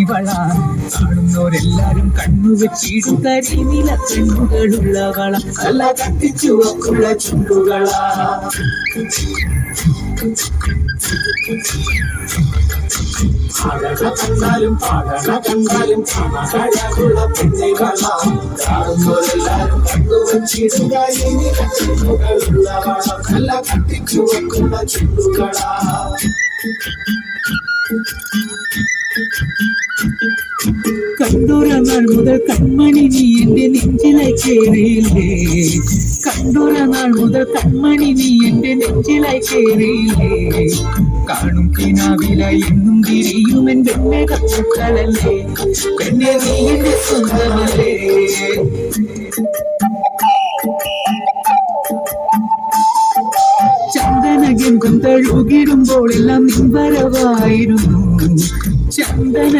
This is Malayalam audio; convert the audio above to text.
പെണ്ണിവള കാണുന്നവരെല്ലാരും കണ്ണുവെച്ചിടും കരിനില കണ്ണുകളുള്ളവള നല്ല കത്തിച്ചുവക്കുള്ള ചുണ്ടുകളാ കണ്ടാലും കണ്ടാലും കാണാനുള്ള പെണ്ണിവള കാണുന്നവരെല്ലാരും കണ്ണുവെച്ചിടും കരിനില കണ്ണുകളുള്ളവള നല്ല കത്തിച്ചുവക്കുള്ള ചുണ്ടുകളാ കണ്ടോര നാൾ മുതൽ കൺമണി നീ എന്റെ നെഞ്ചിലായി കേറിയില്ലേ കണ്ടോര നാൾ മുതൽ കൺമണി നീ എന്റെ നെഞ്ചിലായി കേറിയില്ലേ കാണും കിനാവിലായി എന്നും തിരിയും എന്റെ കപ്പുക്കളല്ലേ പെണ്ണെ നീ എന്റെ സ്വന്തമല്ലേ ചന്ദനഗന്ധം തഴുകിടുമ്പോൾ എല്ലാം നിൻവരവായിരുന്നു ചന്ദന